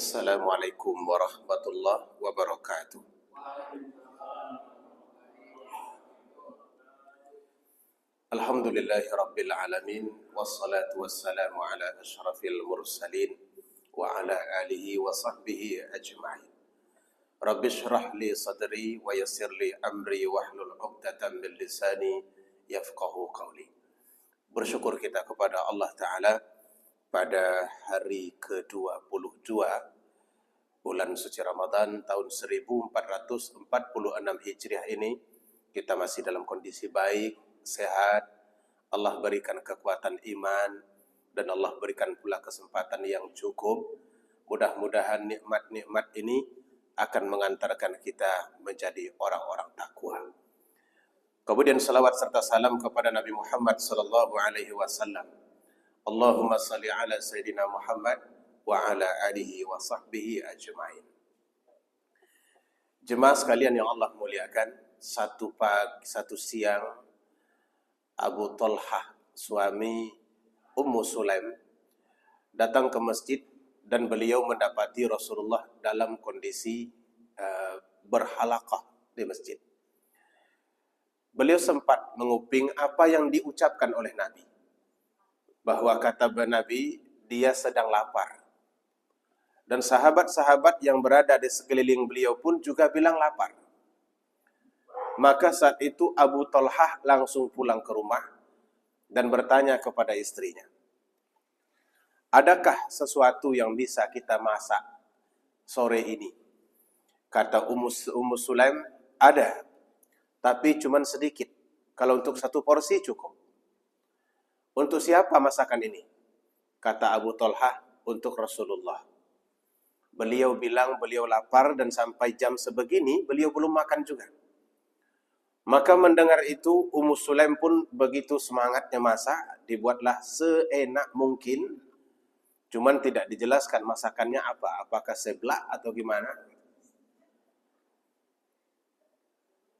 Assalamualaikum warahmatullahi wabarakatuh. Alhamdulillahi rabbil alamin, wassalatu wassalamu ala ashrafil mursalin wa ala alihi wa sahbihi ajma'in. Rabbi shrah li sadri wa yassir li amri wahlul 'uqdatam min lisani yafqahu qawli. Bersyukur kita kepada Allah Ta'ala pada hari ke-22 bulan suci Ramadan tahun 1446 Hijriah ini, kita masih dalam kondisi baik, sehat. Allah berikan kekuatan iman dan Allah berikan pula kesempatan yang cukup. Mudah-mudahan nikmat-nikmat ini akan mengantarkan kita menjadi orang-orang takwa. Kemudian salawat serta salam kepada Nabi Muhammad sallallahu alaihi wasallam. Allahumma salli ala Sayyidina Muhammad wa ala alihi wa sahbihi ajma'in. Jemaah sekalian yang Allah muliakan, satu siang Abu Talhah suami Ummu Sulaim datang ke masjid dan beliau mendapati Rasulullah dalam kondisi berhalaqah di masjid. Beliau sempat menguping apa yang diucapkan oleh Nabi, bahwa kata Nabi, dia sedang lapar. Dan sahabat-sahabat yang berada di sekeliling beliau pun juga bilang lapar. Maka saat itu Abu Talhah langsung pulang ke rumah dan bertanya kepada istrinya, adakah sesuatu yang bisa kita masak sore ini? Kata Ummu Sulaim, ada, tapi cuman sedikit. Kalau untuk satu porsi cukup. Untuk siapa masakan ini? Kata Abu Talhah, untuk Rasulullah. Beliau bilang beliau lapar dan sampai jam sebegini beliau belum makan juga. Maka mendengar itu Ummu Sulaim pun begitu semangatnya masak, dibuatlah seenak mungkin. Cuman tidak dijelaskan masakannya apa, apakah seblak atau gimana.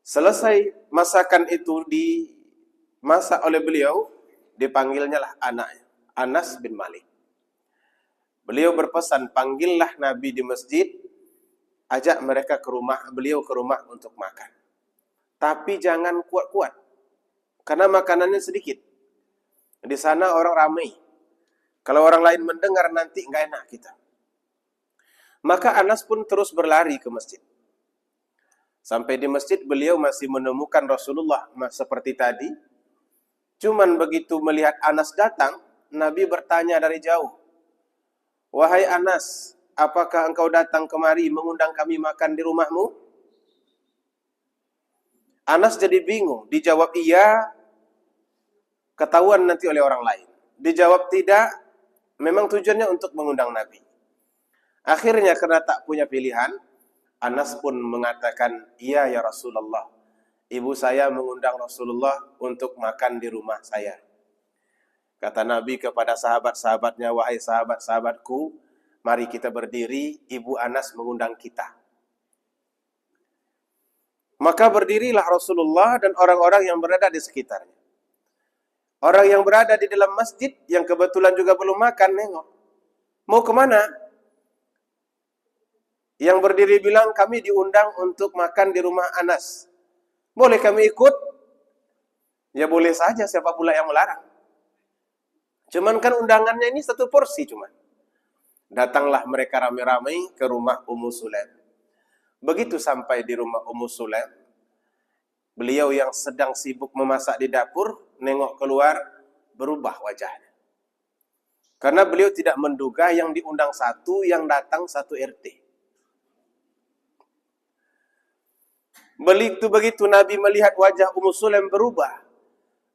Selesai masakan itu dimasak oleh beliau, dipanggilnya lah anaknya, Anas bin Malik. Beliau berpesan, panggillah Nabi di masjid, ajak mereka ke rumah, beliau ke rumah untuk makan. Tapi jangan kuat-kuat, karena makanannya sedikit. Di sana orang ramai. Kalau orang lain mendengar nanti nggak enak kita. Maka Anas pun terus berlari ke masjid. Sampai di masjid beliau masih menemukan Rasulullah seperti tadi. Cuman begitu melihat Anas datang, Nabi bertanya dari jauh, wahai Anas, apakah engkau datang kemari mengundang kami makan di rumahmu? Anas jadi bingung, dijawab iya, ketahuan nanti oleh orang lain. Dijawab tidak, memang tujuannya untuk mengundang Nabi. Akhirnya karena tak punya pilihan, Anas pun mengatakan, iya ya Rasulullah, ibu saya mengundang Rasulullah untuk makan di rumah saya. Kata Nabi kepada sahabat-sahabatnya, wahai sahabat-sahabatku, mari kita berdiri, Ibu Anas mengundang kita. Maka berdirilah Rasulullah dan orang-orang yang berada di sekitarnya. Orang yang berada di dalam masjid, yang kebetulan juga belum makan, nengok. Mau kemana? Yang berdiri bilang, kami diundang untuk makan di rumah Anas. Boleh kami ikut? Ya boleh saja, siapa pula yang melarang? Cuman kan undangannya ini satu porsi cuman. Datanglah mereka ramai-ramai ke rumah Ummu Sulaim. Begitu sampai di rumah Ummu Sulaim, beliau yang sedang sibuk memasak di dapur, nengok keluar, berubah wajahnya. Karena beliau tidak menduga yang diundang satu, yang datang satu RT. Begitu Nabi melihat wajah Ummu Sulaim berubah,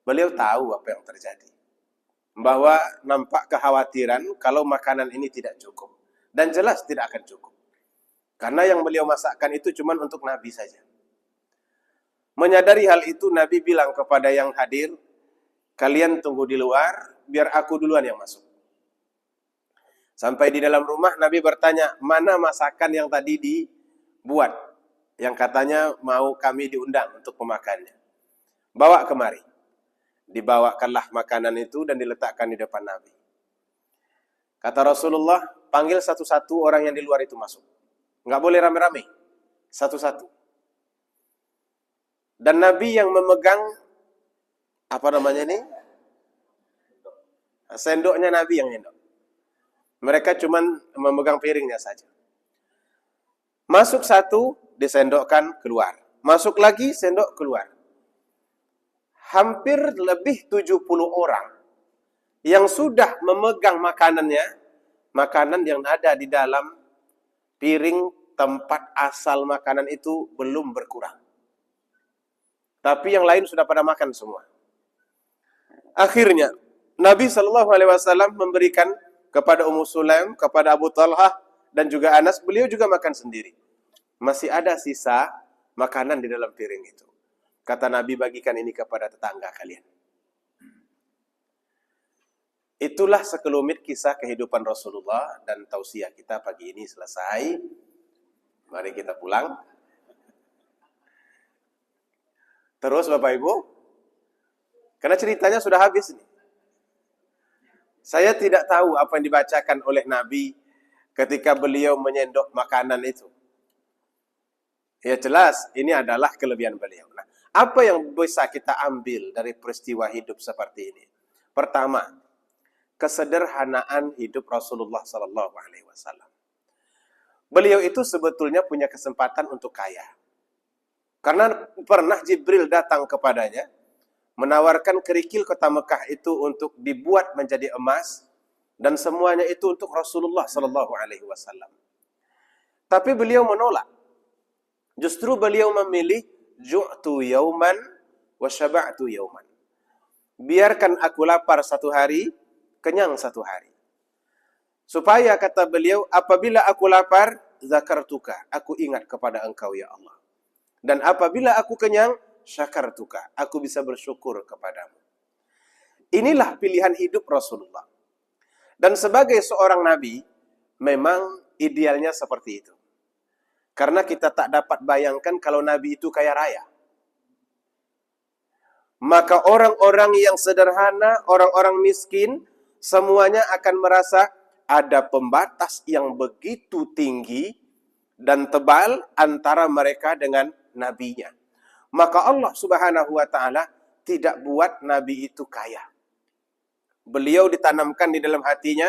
beliau tahu apa yang terjadi. Bahwa nampak kekhawatiran kalau makanan ini tidak cukup. Dan jelas tidak akan cukup. Karena yang beliau masakkan itu cuma untuk Nabi saja. Menyadari hal itu, Nabi bilang kepada yang hadir, kalian tunggu di luar, biar aku duluan yang masuk. Sampai di dalam rumah, Nabi bertanya, mana masakan yang tadi dibuat? Yang katanya mau kami diundang untuk memakannya. Bawa kemari. Dibawakanlah makanan itu dan diletakkan di depan Nabi. Kata Rasulullah, panggil satu-satu orang yang di luar itu masuk. Nggak boleh rame-rame, satu-satu. Dan Nabi yang memegang, apa namanya ini? Sendoknya Nabi yang nyendok. Mereka cuman memegang piringnya saja. Masuk satu, disendokkan keluar. Masuk lagi, sendok keluar. Hampir lebih 70 orang yang sudah memegang makanannya, makanan yang ada di dalam piring tempat asal makanan itu belum berkurang. Tapi yang lain sudah pada makan semua. Akhirnya Nabi SAW memberikan kepada Ummu Sulaim, kepada Abu Talhah, dan juga Anas, beliau juga makan sendiri. Masih ada sisa makanan di dalam piring itu. Kata Nabi, bagikan ini kepada tetangga kalian. Itulah sekelumit kisah kehidupan Rasulullah, dan tausiah kita pagi ini selesai. Mari kita pulang. Terus Bapak Ibu, karena ceritanya sudah habis nih. Saya tidak tahu apa yang dibacakan oleh Nabi ketika beliau menyendok makanan itu. Ya jelas, ini adalah kelebihan beliau. Nah, apa yang bisa kita ambil dari peristiwa hidup seperti ini? Pertama, kesederhanaan hidup Rasulullah SAW. Beliau itu sebetulnya punya kesempatan untuk kaya. Karena pernah Jibril datang kepadanya, menawarkan kerikil kota Mekah itu untuk dibuat menjadi emas, dan semuanya itu untuk Rasulullah SAW. Tapi beliau menolak. Justru beliau memilih ju'tu yauman wa syaba'tu yauman. Biarkan aku lapar satu hari, kenyang satu hari. Supaya kata beliau, apabila aku lapar, zakartuka, aku ingat kepada engkau ya Allah. Dan apabila aku kenyang, syakartuka, aku bisa bersyukur kepadamu. Inilah pilihan hidup Rasulullah. Dan sebagai seorang nabi, memang idealnya seperti itu. Karena kita tak dapat bayangkan kalau nabi itu kaya raya. Maka orang-orang yang sederhana, orang-orang miskin, semuanya akan merasa ada pembatas yang begitu tinggi dan tebal antara mereka dengan nabinya. Maka Allah Subhanahu wa ta'ala tidak buat nabi itu kaya. Beliau ditanamkan di dalam hatinya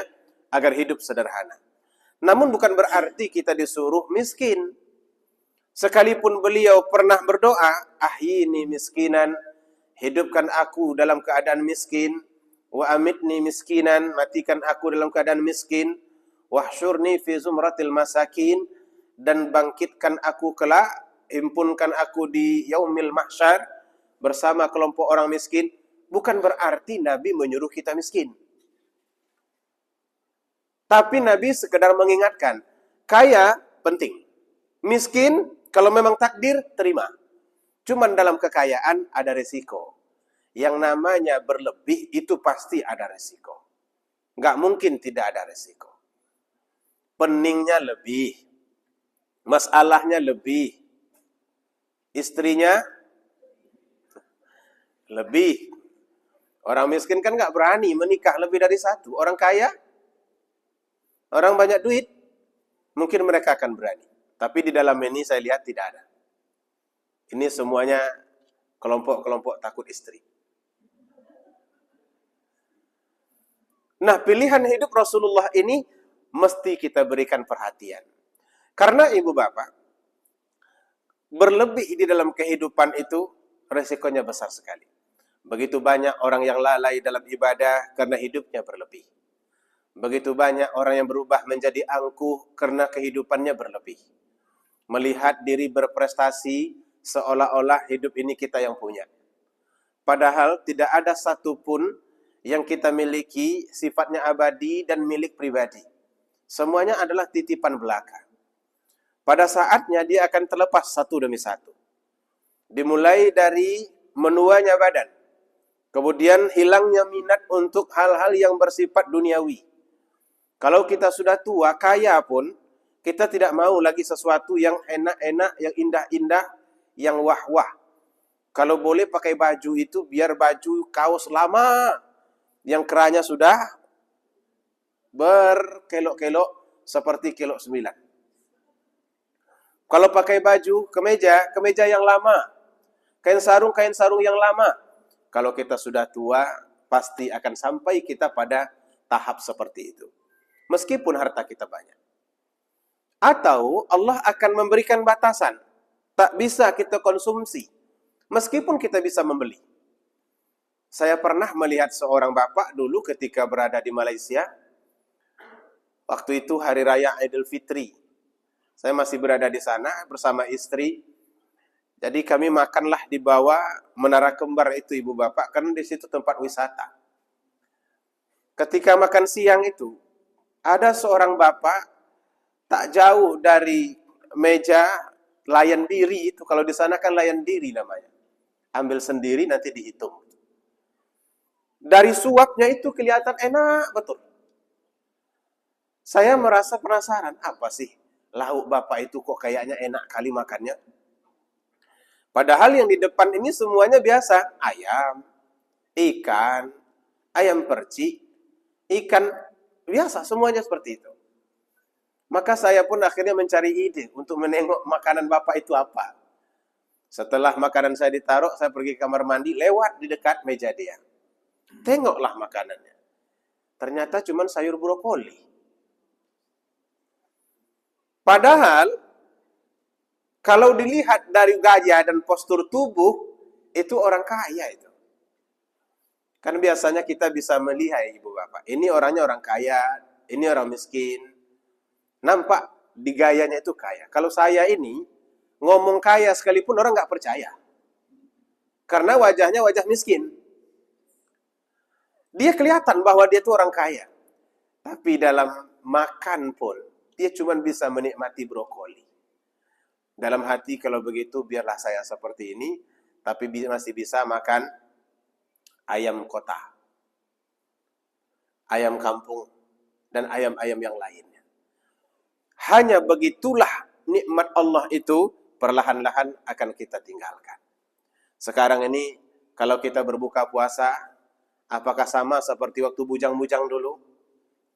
agar hidup sederhana. Namun bukan berarti kita disuruh miskin. Sekalipun beliau pernah berdoa, ahyini miskinan, hidupkan aku dalam keadaan miskin, wa amitni miskinan, matikan aku dalam keadaan miskin, wahsyurni fi zumratil masakin, dan bangkitkan aku kelak, himpunkan aku di yaumil mahsyar bersama kelompok orang miskin. Bukan berarti Nabi menyuruh kita miskin. Tapi Nabi sekedar mengingatkan, kaya penting. Miskin, kalau memang takdir, terima. Cuman dalam kekayaan ada resiko. Yang namanya berlebih itu pasti ada resiko. Nggak mungkin tidak ada resiko. Peningnya lebih. Masalahnya lebih. Istrinya lebih. Orang miskin kan nggak berani menikah lebih dari satu. Orang kaya, orang banyak duit, mungkin mereka akan berani. Tapi di dalam ini saya lihat tidak ada. Ini semuanya kelompok-kelompok takut istri. Nah, pilihan hidup Rasulullah ini mesti kita berikan perhatian. Karena ibu bapak, berlebih di dalam kehidupan itu resikonya besar sekali. Begitu banyak orang yang lalai dalam ibadah karena hidupnya berlebih. Begitu banyak orang yang berubah menjadi angkuh karena kehidupannya berlebih. Melihat diri berprestasi seolah-olah hidup ini kita yang punya. Padahal tidak ada satupun yang kita miliki sifatnya abadi dan milik pribadi. Semuanya adalah titipan belaka. Pada saatnya dia akan terlepas satu demi satu. Dimulai dari menuanya badan. Kemudian hilangnya minat untuk hal-hal yang bersifat duniawi. Kalau kita sudah tua, kaya pun, kita tidak mau lagi sesuatu yang enak-enak, yang indah-indah, yang wah-wah. Kalau boleh pakai baju itu, biar baju kaos lama, yang kerahnya sudah berkelok-kelok, seperti kilo 9. Kalau pakai baju, kemeja yang lama. Kain sarung yang lama. Kalau kita sudah tua, pasti akan sampai kita pada tahap seperti itu. Meskipun harta kita banyak. Atau Allah akan memberikan batasan. Tak bisa kita konsumsi. Meskipun kita bisa membeli. Saya pernah melihat seorang bapak dulu ketika berada di Malaysia. Waktu itu hari raya Idul Fitri. Saya masih berada di sana bersama istri. Jadi kami makanlah di bawah Menara Kembar itu ibu bapak. Karena di situ tempat wisata. Ketika makan siang itu, ada seorang bapak tak jauh dari meja layan diri itu. Kalau di sana kan layan diri namanya. Ambil sendiri nanti dihitung. Dari suapnya itu kelihatan enak betul. Saya merasa penasaran, apa sih lauk bapak itu kok kayaknya enak kali makannya. Padahal yang di depan ini semuanya biasa. Ayam, ikan, ayam perci, ikan, biasa semuanya seperti itu. Maka saya pun akhirnya mencari ide untuk menengok makanan bapak itu apa. Setelah makanan saya ditaruh, saya pergi ke kamar mandi, lewat di dekat meja dia. Tengoklah makanannya. Ternyata cuma sayur brokoli. Padahal, kalau dilihat dari gaya dan postur tubuh, itu orang kaya itu. Kan biasanya kita bisa melihat ibu bapak. Ini orangnya orang kaya, ini orang miskin. Nampak di gayanya itu kaya. Kalau saya ini, ngomong kaya sekalipun orang nggak percaya. Karena wajahnya wajah miskin. Dia kelihatan bahwa dia itu orang kaya. Tapi dalam makan pun, dia cuma bisa menikmati brokoli. Dalam hati kalau begitu biarlah saya seperti ini, tapi masih bisa makan ayam kota, ayam kampung, dan ayam-ayam yang lainnya. Hanya begitulah nikmat Allah itu perlahan-lahan akan kita tinggalkan. Sekarang ini kalau kita berbuka puasa, apakah sama seperti waktu bujang-bujang dulu?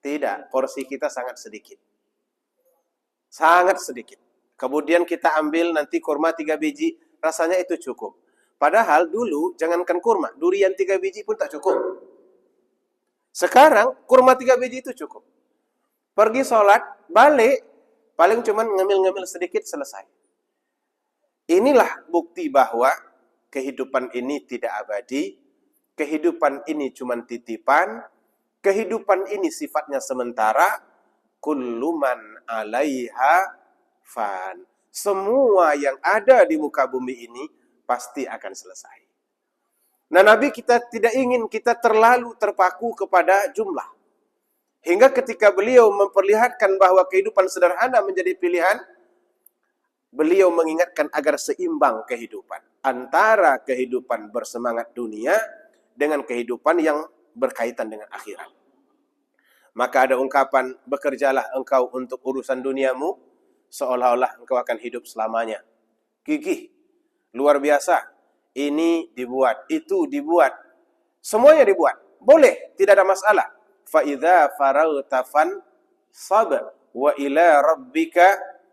Tidak, porsi kita sangat sedikit. Sangat sedikit. Kemudian kita ambil nanti kurma 3 biji, rasanya itu cukup. Padahal dulu, jangankan kurma, durian 3 biji pun tak cukup. Sekarang, kurma 3 biji itu cukup. Pergi sholat, balik, paling cuma ngemil-ngemil sedikit, selesai. Inilah bukti bahwa kehidupan ini tidak abadi, kehidupan ini cuma titipan, kehidupan ini sifatnya sementara, kullu man 'alaiha fan. Semua yang ada di muka bumi ini pasti akan selesai. Nah, Nabi kita tidak ingin kita terlalu terpaku kepada jumlah. Hingga ketika beliau memperlihatkan bahwa kehidupan sederhana menjadi pilihan, beliau mengingatkan agar seimbang kehidupan antara kehidupan bersemangat dunia dengan kehidupan yang berkaitan dengan akhirat. Maka ada ungkapan, bekerjalah engkau untuk urusan duniamu, seolah-olah engkau akan hidup selamanya. Gigih, luar biasa. Ini dibuat, itu dibuat. Semuanya dibuat. Boleh, tidak ada masalah. فَإِذَا فَرَغْتَ فَانْصَبْ وَإِلَى رَبِّكَ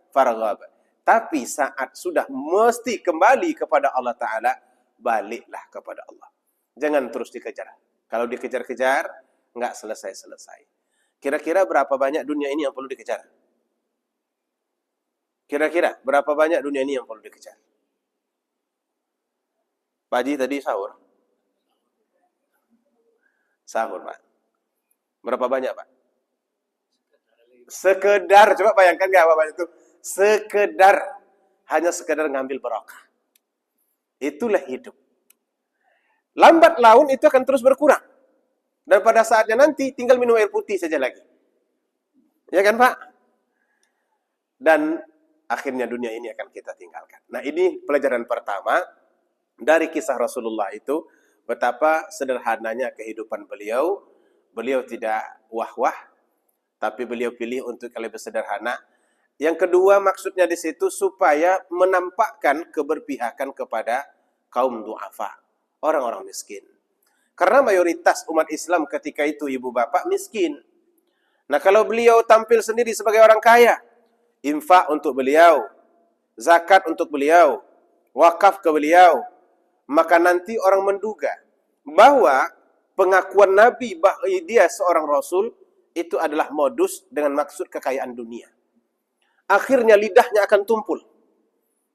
فَارْغَبْ. Tapi saat sudah mesti kembali kepada Allah Ta'ala, baliklah kepada Allah. Jangan terus dikejar. Kalau dikejar-kejar, nggak selesai-selesai. Kira-kira berapa banyak dunia ini yang perlu dikejar? Kira-kira berapa banyak dunia ini yang perlu dikejar? Pak Haji tadi sahur? Sahur, Pak. Berapa banyak, Pak? Sekedar, coba bayangkan nggak apa itu? Sekedar, hanya sekedar ngambil barokah. Itulah hidup. Lambat laun itu akan terus berkurang. Dan pada saatnya nanti tinggal minum air putih saja lagi. Ya kan, Pak? Dan akhirnya dunia ini akan kita tinggalkan. Nah, ini pelajaran pertama dari kisah Rasulullah itu, betapa sederhananya kehidupan beliau. Beliau tidak wah-wah, tapi beliau pilih untuk lebih sederhana. Yang kedua, maksudnya di situ supaya menampakkan keberpihakan kepada kaum du'afa, orang-orang miskin. Karena mayoritas umat Islam ketika itu ibu bapak miskin. Nah, kalau beliau tampil sendiri sebagai orang kaya, infak untuk beliau, zakat untuk beliau, wakaf ke beliau, maka nanti orang menduga bahwa pengakuan Nabi bahwa dia seorang Rasul itu adalah modus dengan maksud kekayaan dunia. Akhirnya lidahnya akan tumpul.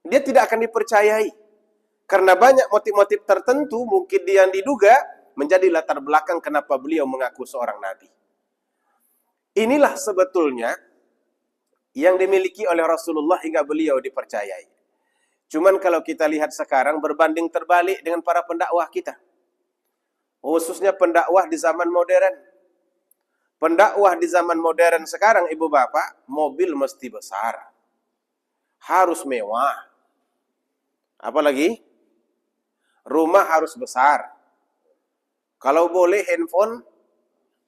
Dia tidak akan dipercayai. Karena banyak motif-motif tertentu mungkin dia yang diduga menjadi latar belakang kenapa beliau mengaku seorang Nabi. Inilah sebetulnya yang dimiliki oleh Rasulullah hingga beliau dipercayai. Cuman kalau kita lihat sekarang berbanding terbalik dengan para pendakwah kita. Khususnya pendakwah di zaman modern. Pendakwah di zaman modern sekarang, ibu bapak, mobil mesti besar. Harus mewah. Apalagi? Rumah harus besar. Kalau boleh handphone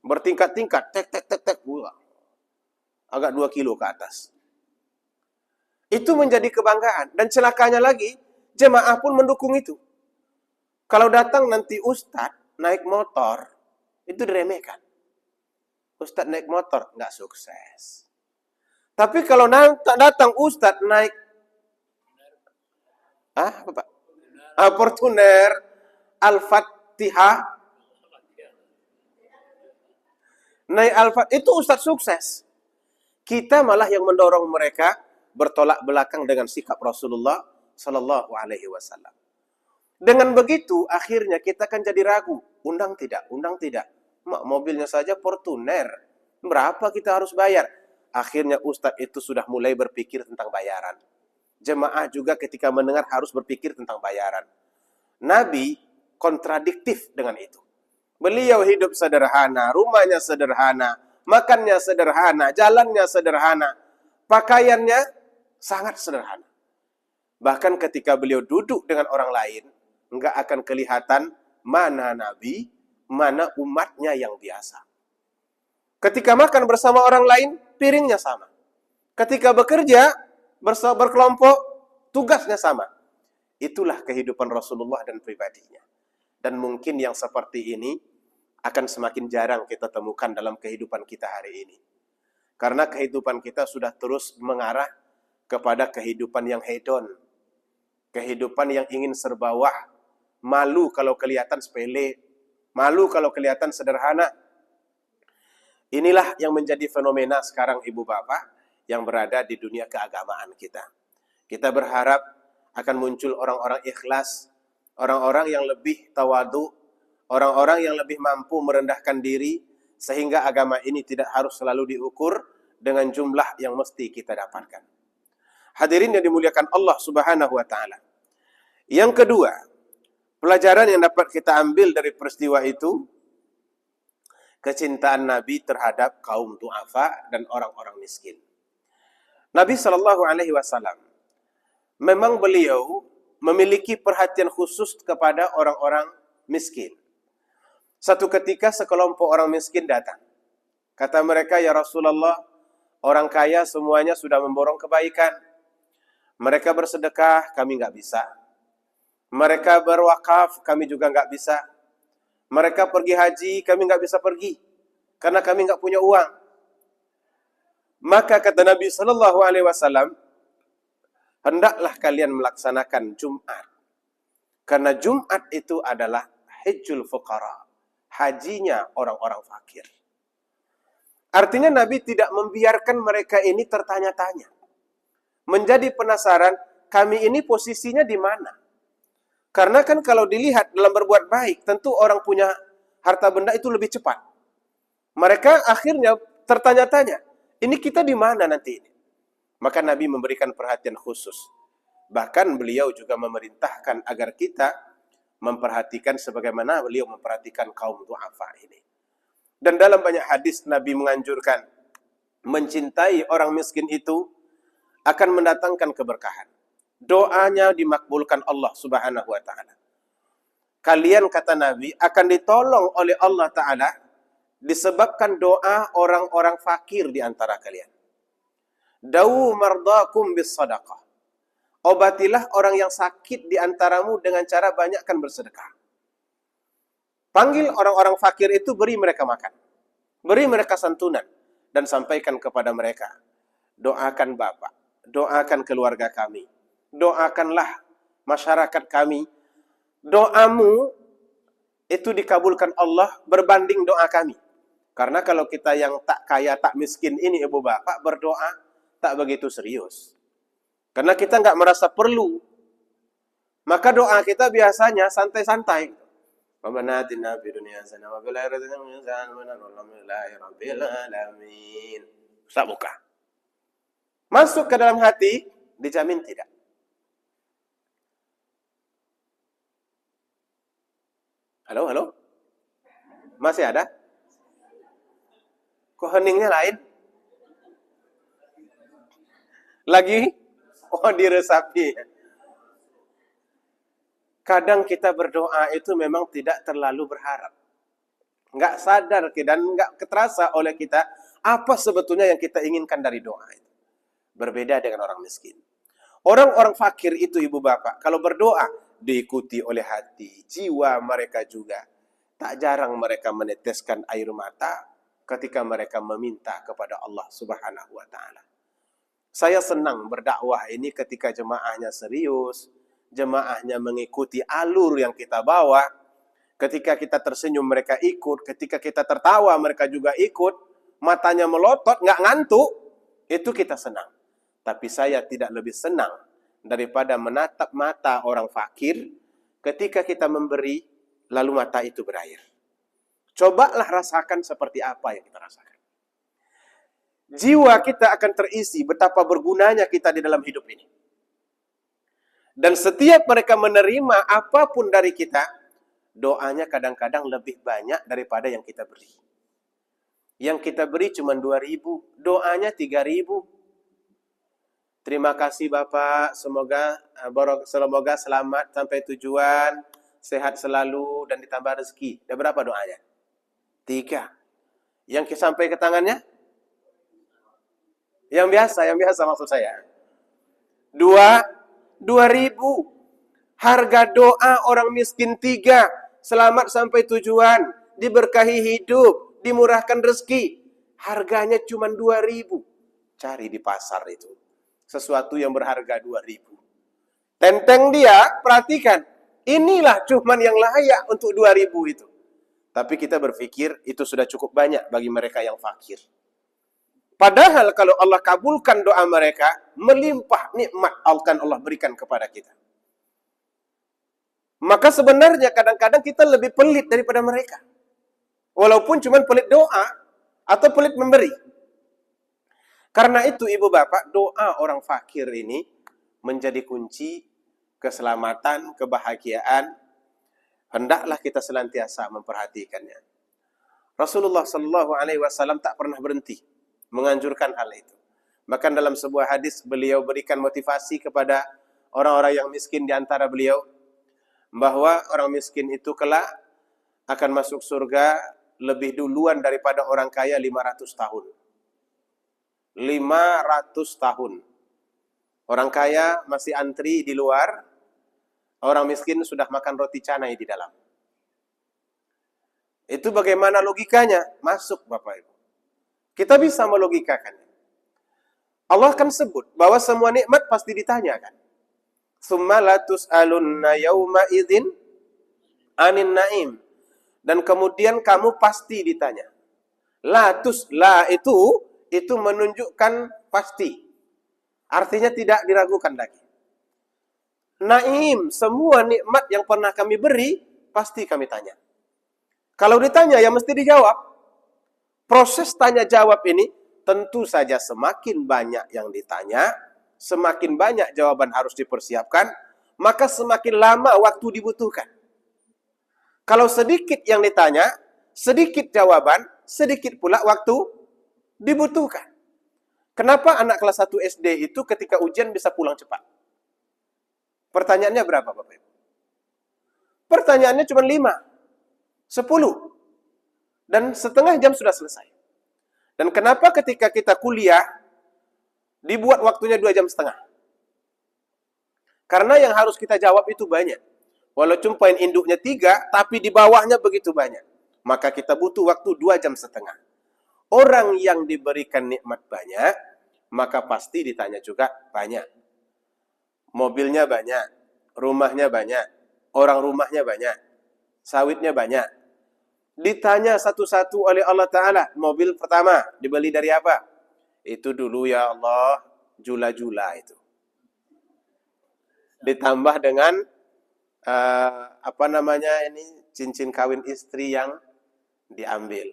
bertingkat-tingkat, tek. Agak 2 kilo ke atas. Itu menjadi kebanggaan. Dan celakanya lagi, jemaah pun mendukung itu. Kalau datang nanti ustadz naik motor, itu diremehkan. Ustadz naik motor, nggak sukses. Tapi kalau datang ustadz naik apa Pak? Fortuner, Al-Fatihah, naik Al-Fatihah, itu ustadz sukses. Kita malah yang mendorong mereka bertolak belakang dengan sikap Rasulullah Sallallahu Alaihi Wasallam. Dengan begitu, akhirnya kita kan jadi ragu. Undang tidak? Mobilnya saja Fortuner. Berapa kita harus bayar? Akhirnya ustadz itu sudah mulai berpikir tentang bayaran. Jemaah juga ketika mendengar harus berpikir tentang bayaran. Nabi kontradiktif dengan itu. Beliau hidup sederhana, rumahnya sederhana, makannya sederhana, jalannya sederhana, pakaiannya sangat sederhana. Bahkan ketika beliau duduk dengan orang lain, enggak akan kelihatan mana Nabi, mana umatnya yang biasa. Ketika makan bersama orang lain, piringnya sama. Ketika bekerja, berkelompok, tugasnya sama. Itulah kehidupan Rasulullah dan pribadinya. Dan mungkin yang seperti ini akan semakin jarang kita temukan dalam kehidupan kita hari ini. Karena kehidupan kita sudah terus mengarah kepada kehidupan yang hedon. Kehidupan yang ingin serba wah. Malu kalau kelihatan sepele. Malu kalau kelihatan sederhana. Inilah yang menjadi fenomena sekarang ibu bapak yang berada di dunia keagamaan kita. Kita berharap akan muncul orang-orang ikhlas, orang-orang yang lebih tawadu, orang-orang yang lebih mampu merendahkan diri, sehingga agama ini tidak harus selalu diukur dengan jumlah yang mesti kita dapatkan. Hadirin yang dimuliakan Allah Subhanahu wa Ta'ala. Yang kedua, pelajaran yang dapat kita ambil dari peristiwa itu, kecintaan Nabi terhadap kaum du'afa dan orang-orang miskin. Nabi Shallallahu Alaihi Wasallam memang beliau memiliki perhatian khusus kepada orang-orang miskin. Satu ketika sekelompok orang miskin datang. Kata mereka, ya Rasulullah, orang kaya semuanya sudah memborong kebaikan. Mereka bersedekah, kami nggak bisa. Mereka berwakaf, kami juga nggak bisa. Mereka pergi haji, kami nggak bisa pergi. Karena kami nggak punya uang. Maka kata Nabi Sallallahu Alaihi Wasallam, hendaklah kalian melaksanakan Jumat. Karena Jumat itu adalah hajjul fuqara. Hajinya orang-orang fakir. Artinya Nabi tidak membiarkan mereka ini tertanya-tanya. Menjadi penasaran, kami ini posisinya di mana? Karena kan kalau dilihat dalam berbuat baik, tentu orang punya harta benda itu lebih cepat. Mereka akhirnya tertanya-tanya, ini kita di mana nanti ini? Maka Nabi memberikan perhatian khusus. Bahkan beliau juga memerintahkan agar kita memperhatikan sebagaimana beliau memperhatikan kaum du'afa ini. Dan dalam banyak hadis Nabi menganjurkan mencintai orang miskin itu akan mendatangkan keberkahan. Doanya dimakbulkan Allah Subhanahu wa Ta'ala. Kalian, kata Nabi, akan ditolong oleh Allah Ta'ala disebabkan doa orang-orang fakir di antara kalian. Dawu mardakum bis sadaqah. Obatilah orang yang sakit di antaramu dengan cara banyakkan bersedekah. Panggil orang-orang fakir itu, beri mereka makan. Beri mereka santunan. dan sampaikan kepada mereka, doakan Bapak, doakan keluarga kami, doakanlah masyarakat kami. Doamu itu dikabulkan Allah berbanding doa kami. Karena kalau kita yang tak kaya, tak miskin ini ibu bapak berdoa tak begitu serius. Karena kita nggak merasa perlu. Maka doa kita biasanya santai-santai. Rabbana atina fid dunya hasanah wa fil akhirati hasanah wa qina adzabannar. Alamin. Ustaz buka. Masuk ke dalam hati, dijamin tidak. Halo, halo? Masih ada? Kok heningnya lain? Lagi? Oh, diresapi. Kadang kita berdoa itu memang tidak terlalu berharap. Nggak sadar dan nggak terasa oleh kita apa sebetulnya yang kita inginkan dari doa itu. Berbeda dengan orang miskin. Orang-orang fakir itu ibu bapak, kalau berdoa diikuti oleh hati, jiwa mereka juga. Tak jarang mereka meneteskan air mata ketika mereka meminta kepada Allah Subhanahu wa taala. Saya senang berdakwah ini ketika jemaahnya serius, jemaahnya mengikuti alur yang kita bawa. Ketika kita tersenyum mereka ikut, ketika kita tertawa mereka juga ikut, matanya melotot, nggak ngantuk, itu kita senang. Tapi saya tidak lebih senang daripada menatap mata orang fakir ketika kita memberi, lalu mata itu berair. Cobalah rasakan seperti apa yang kita rasakan. Jiwa kita akan terisi betapa bergunanya kita di dalam hidup ini. Dan setiap mereka menerima apapun dari kita, doanya kadang-kadang lebih banyak daripada yang kita beri. Yang kita beri cuma 2.000, doanya 3.000. Terima kasih Bapak, semoga selamat sampai tujuan, sehat selalu dan ditambah rezeki. Ada berapa doanya? 3. Yang sampai ke tangannya? Yang biasa maksud saya. 2.000. Harga doa orang miskin 3. Selamat sampai tujuan, diberkahi hidup, dimurahkan rezeki. Harganya cuma 2.000. Cari di pasar itu. Sesuatu yang berharga 2.000. Tenteng dia, perhatikan. Inilah cuman yang layak untuk 2.000 itu. Tapi kita berpikir itu sudah cukup banyak bagi mereka yang fakir. Padahal kalau Allah kabulkan doa mereka, melimpah nikmat akan Allah berikan kepada kita. Maka sebenarnya kadang-kadang kita lebih pelit daripada mereka. Walaupun cuma pelit doa atau pelit memberi. Karena itu ibu bapak, doa orang fakir ini menjadi kunci keselamatan, kebahagiaan. Hendaklah kita senantiasa memperhatikannya. Rasulullah SAW tak pernah berhenti menganjurkan hal itu. Bahkan dalam sebuah hadis beliau berikan motivasi kepada orang-orang yang miskin di antara beliau, bahwa orang miskin itu kelak akan masuk surga lebih duluan daripada orang kaya 500 tahun. 500 tahun. Orang kaya masih antri di luar, orang miskin sudah makan roti canai di dalam. Itu bagaimana logikanya? Masuk Bapak Ibu. Kita bisa melogikakannya. Allah kan sebut bahwa semua nikmat pasti ditanyakan. Tsumma la tus'alunna yauma idzin 'anin na'im. Dan kemudian kamu pasti ditanya. La itu menunjukkan pasti. Artinya tidak diragukan lagi. Naim, semua nikmat yang pernah kami beri pasti kami tanya. Kalau ditanya ya mesti dijawab. Proses tanya jawab ini tentu saja semakin banyak yang ditanya, semakin banyak jawaban harus dipersiapkan, maka semakin lama waktu dibutuhkan. Kalau sedikit yang ditanya, sedikit jawaban, sedikit pula waktu dibutuhkan. Kenapa anak kelas 1 SD itu ketika ujian bisa pulang cepat? Pertanyaannya berapa Bapak Ibu? Pertanyaannya cuma 5, 10. Dan setengah jam sudah selesai. Dan kenapa ketika kita kuliah, dibuat waktunya 2 jam setengah? Karena yang harus kita jawab itu banyak. Walaupun poin induknya 3, tapi di bawahnya begitu banyak. Maka kita butuh waktu 2 jam setengah. Orang yang diberikan nikmat banyak, maka pasti ditanya juga banyak. Mobilnya banyak, rumahnya banyak, orang rumahnya banyak, sawitnya banyak. Ditanya satu-satu oleh Allah Ta'ala, mobil pertama dibeli dari apa? Itu dulu ya Allah, jula-jula itu. Ditambah dengan cincin kawin istri yang diambil.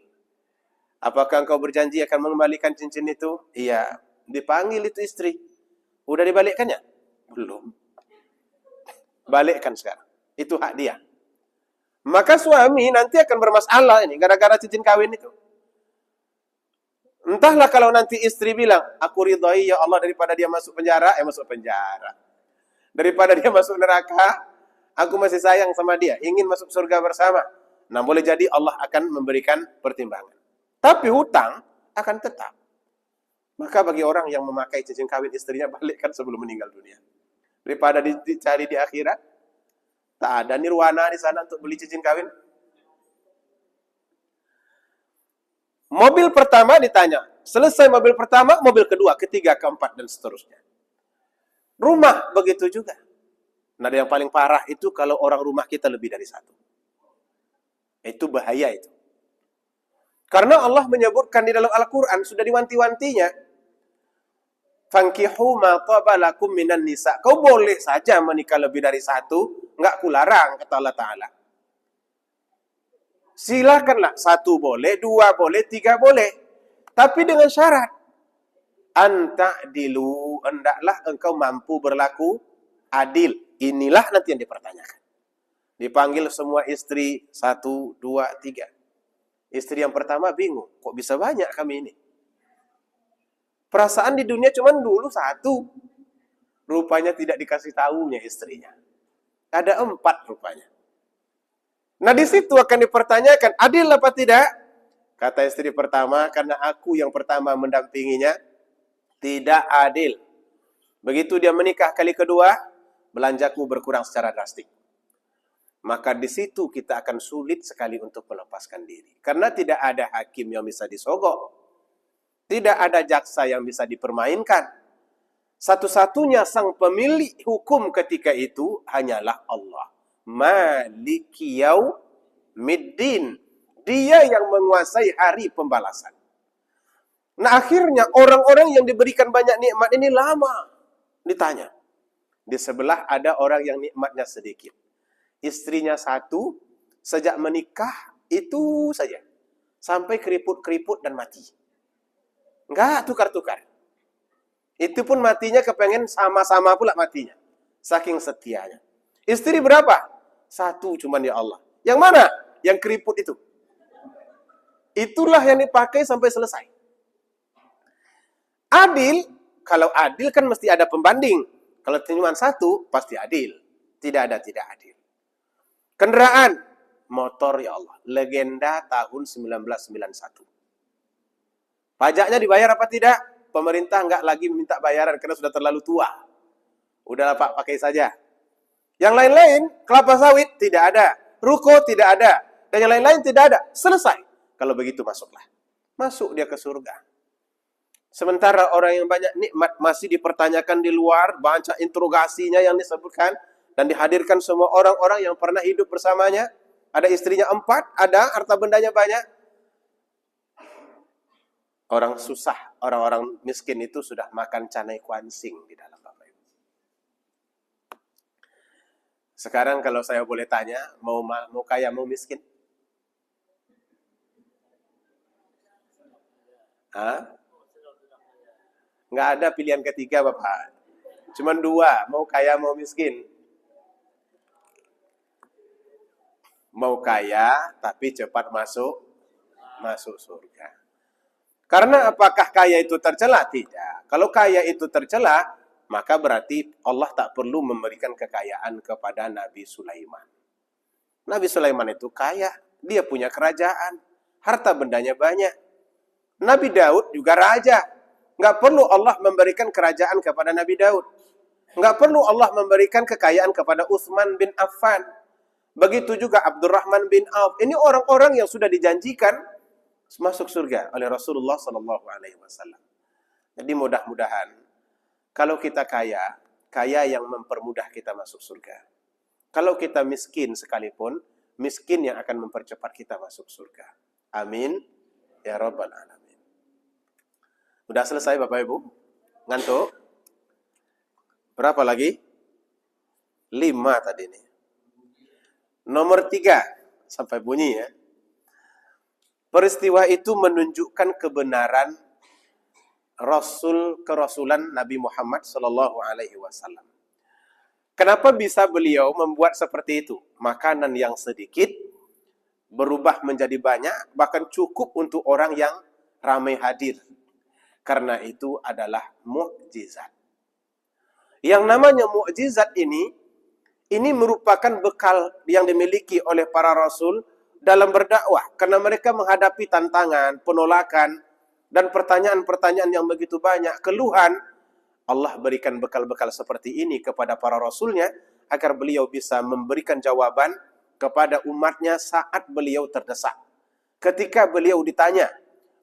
Apakah engkau berjanji akan mengembalikan cincin itu? Iya. Dipanggil itu istri. Udah dibalikkannya? Belum. Balikkan sekarang. Itu hak dia. Maka suami nanti akan bermasalah ini gara-gara cincin kawin itu. Entahlah kalau nanti istri bilang, aku ridhoi ya Allah daripada dia masuk penjara, masuk penjara. Daripada dia masuk neraka, aku masih sayang sama dia, ingin masuk surga bersama. Nah, boleh jadi Allah akan memberikan pertimbangan. Tapi hutang akan tetap. Maka bagi orang yang memakai cincin kawin istrinya, balikkan sebelum meninggal dunia. Daripada dicari di akhirat, tak ada nirwana di sana untuk beli cincin kawin. Mobil pertama ditanya. Selesai mobil pertama, mobil kedua, ketiga, keempat, dan seterusnya. Rumah begitu juga. Nah, yang paling parah itu kalau orang rumah kita lebih dari satu. Itu bahaya itu. Karena Allah menyebutkan di dalam Al-Quran, sudah diwanti-wantinya. Fankihu ma taba lakum minan nisa. Kau boleh saja menikah lebih dari satu, enggak kularang, kata Allah Ta'ala. Silakanlah, satu boleh, dua boleh, tiga boleh. Tapi dengan syarat. Anta'dilu, hendaklah engkau mampu berlaku adil. Inilah nanti yang dipertanyakan. Dipanggil semua istri, 1, 2, 3. Istri yang pertama bingung, kok bisa banyak kami ini? Perasaan di dunia cuma dulu 1. Rupanya tidak dikasih tahunya istrinya. Ada 4 rupanya. Nah, di situ akan dipertanyakan, adil apa tidak? Kata istri pertama, karena aku yang pertama mendampinginya, tidak adil. Begitu dia menikah kali kedua, belanjaku berkurang secara drastis. Maka di situ kita akan sulit sekali untuk melepaskan diri. Karena tidak ada hakim yang bisa disogok. Tidak ada jaksa yang bisa dipermainkan. Satu-satunya sang pemilik hukum ketika itu hanyalah Allah. Maliki yaumiddin. Dia yang menguasai hari pembalasan. Nah, akhirnya orang-orang yang diberikan banyak nikmat ini lama ditanya. Di sebelah ada orang yang nikmatnya sedikit. Istrinya 1, sejak menikah itu saja. Sampai keriput-keriput dan mati. Enggak tukar-tukar. Itu pun matinya kepengen sama-sama pula matinya. Saking setianya. Istri berapa? 1 cuman ya Allah. Yang mana? Yang keriput itu. Itulah yang dipakai sampai selesai. Adil, kalau adil kan mesti ada pembanding. Kalau cuma 1, pasti adil. Tidak ada tidak adil. Kendaraan, motor ya Allah. Legenda tahun 1991. Pajaknya dibayar apa tidak? Pemerintah enggak lagi minta bayaran karena sudah terlalu tua. Udahlah Pak, pakai saja. Yang lain-lain, kelapa sawit tidak ada. Ruko tidak ada. Dan yang lain-lain tidak ada. Selesai. Kalau begitu masuklah. Masuk dia ke surga. Sementara orang yang banyak nikmat masih dipertanyakan di luar, baca interogasinya yang disebutkan, dan dihadirkan semua orang-orang yang pernah hidup bersamanya. Ada istrinya 4, ada harta bendanya banyak. Orang susah, orang-orang miskin itu sudah makan canai kuansing di dalam Bapak Ibu. Sekarang kalau saya boleh tanya, mau kaya, mau miskin? Nggak ada pilihan ketiga Bapak. Cuman 2, mau kaya, mau miskin. Mau kaya, tapi cepat masuk surga. Karena apakah kaya itu tercela? Tidak. Kalau kaya itu tercela, maka berarti Allah tak perlu memberikan kekayaan kepada Nabi Sulaiman. Nabi Sulaiman itu kaya, dia punya kerajaan, harta bendanya banyak. Nabi Daud juga raja. Nggak perlu Allah memberikan kerajaan kepada Nabi Daud. Nggak perlu Allah memberikan kekayaan kepada Utsman bin Affan. Begitu juga Abdurrahman bin Auf. Ini orang-orang yang sudah dijanjikan masuk surga oleh Rasulullah sallallahu alaihi wasallam. Jadi mudah-mudahan kalau kita kaya, kaya yang mempermudah kita masuk surga. Kalau kita miskin sekalipun, miskin yang akan mempercepat kita masuk surga. Amin ya rabbal alamin. Udah selesai Bapak Ibu? Ngantuk? Berapa lagi? 5 tadi nih. Nomor 3 sampai bunyi ya. Peristiwa itu menunjukkan kebenaran kerasulan Nabi Muhammad sallallahu alaihi wasallam. Kenapa bisa beliau membuat seperti itu? Makanan yang sedikit berubah menjadi banyak, bahkan cukup untuk orang yang ramai hadir. Karena itu adalah mukjizat. Yang namanya mukjizat ini merupakan bekal yang dimiliki oleh para rasul dalam berdakwah, karena mereka menghadapi tantangan, penolakan, dan pertanyaan-pertanyaan yang begitu banyak, keluhan. Allah berikan bekal-bekal seperti ini kepada para rasulnya, agar beliau bisa memberikan jawaban kepada umatnya saat beliau terdesak. Ketika beliau ditanya,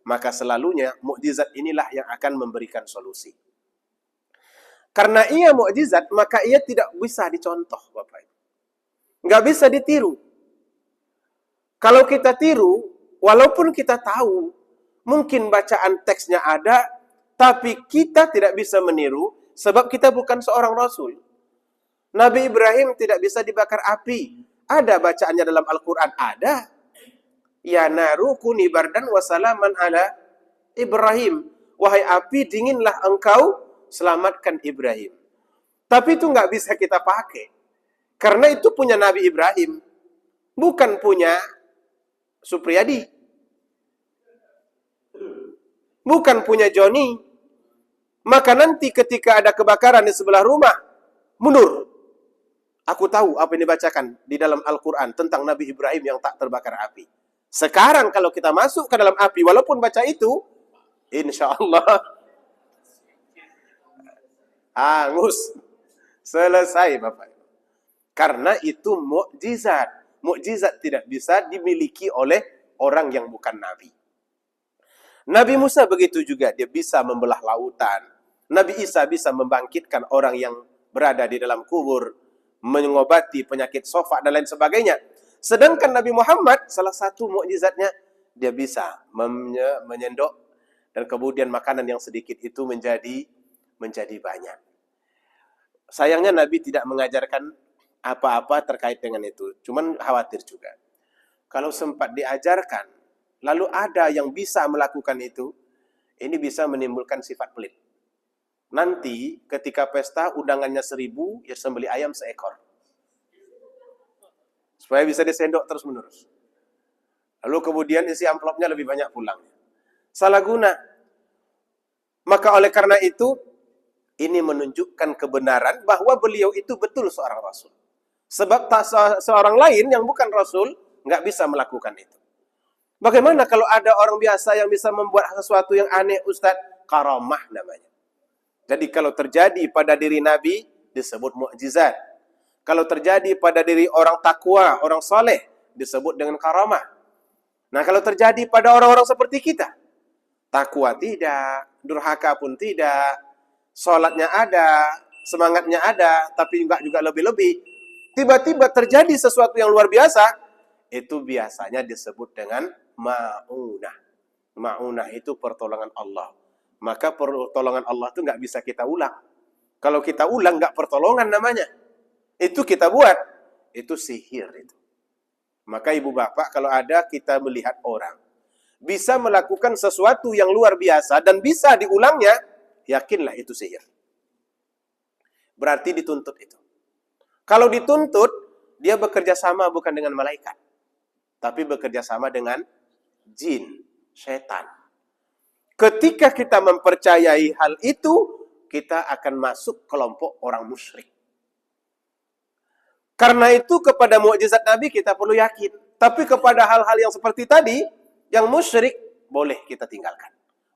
maka selalunya mukjizat inilah yang akan memberikan solusi. Karena ia mukjizat, maka ia tidak bisa dicontoh, Bapak Ibu. Nggak bisa ditiru. Kalau kita tiru, walaupun kita tahu, mungkin bacaan teksnya ada, tapi kita tidak bisa meniru, sebab kita bukan seorang rasul. Nabi Ibrahim tidak bisa dibakar api. Ada bacaannya dalam Al-Quran? Ada. Ya naru kuni bardan wa salaman ala Ibrahim. Wahai api, dinginlah engkau, selamatkan Ibrahim. Tapi itu nggak bisa kita pakai. Karena itu punya Nabi Ibrahim. Bukan punya Supriyadi. Bukan punya Joni. Maka nanti ketika ada kebakaran di sebelah rumah, mundur. Aku tahu apa yang dibacakan di dalam Al-Quran tentang Nabi Ibrahim yang tak terbakar api. Sekarang kalau kita masuk ke dalam api, walaupun baca itu, insya Allah hangus. Selesai Bapak. Karena itu mukjizat. Mukjizat tidak bisa dimiliki oleh orang yang bukan Nabi. Nabi Musa begitu juga. Dia bisa membelah lautan. Nabi Isa bisa membangkitkan orang yang berada di dalam kubur. Mengobati penyakit sofa dan lain sebagainya. Sedangkan Nabi Muhammad, salah satu mukjizatnya, dia bisa menyendok. Dan kemudian makanan yang sedikit itu menjadi banyak. Sayangnya Nabi tidak mengajarkan apa-apa terkait dengan itu. Cuman khawatir juga. Kalau sempat diajarkan, lalu ada yang bisa melakukan itu, ini bisa menimbulkan sifat pelit. Nanti ketika pesta undangannya 1000, ya sembelih ayam seekor. Supaya bisa disendok terus menerus. Lalu kemudian isi amplopnya lebih banyak pulangnya. Salah guna. Maka oleh karena itu, ini menunjukkan kebenaran bahwa beliau itu betul seorang rasul. Sebab tak seorang lain yang bukan rasul nggak bisa melakukan itu. Bagaimana kalau ada orang biasa yang bisa membuat sesuatu yang aneh, Ustaz? Karamah namanya. Jadi kalau terjadi pada diri Nabi disebut mukjizat. Kalau terjadi pada diri orang takwa, orang soleh, disebut dengan karamah. Nah kalau terjadi pada orang-orang seperti kita, takwa tidak, durhaka pun tidak, sholatnya ada, semangatnya ada, tapi enggak juga lebih-lebih. Tiba-tiba terjadi sesuatu yang luar biasa, itu biasanya disebut dengan ma'unah. Ma'unah itu pertolongan Allah. Maka pertolongan Allah itu nggak bisa kita ulang. Kalau kita ulang, nggak pertolongan namanya. Itu kita buat, itu sihir itu. Maka ibu bapak, kalau ada kita melihat orang bisa melakukan sesuatu yang luar biasa dan bisa diulangnya, yakinlah itu sihir. Berarti dituntut itu. Kalau dituntut, dia bekerja sama bukan dengan malaikat, tapi bekerja sama dengan jin, setan. Ketika kita mempercayai hal itu, kita akan masuk kelompok orang musyrik. Karena itu kepada mukjizat Nabi kita perlu yakin. Tapi kepada hal-hal yang seperti tadi, yang musyrik, boleh kita tinggalkan.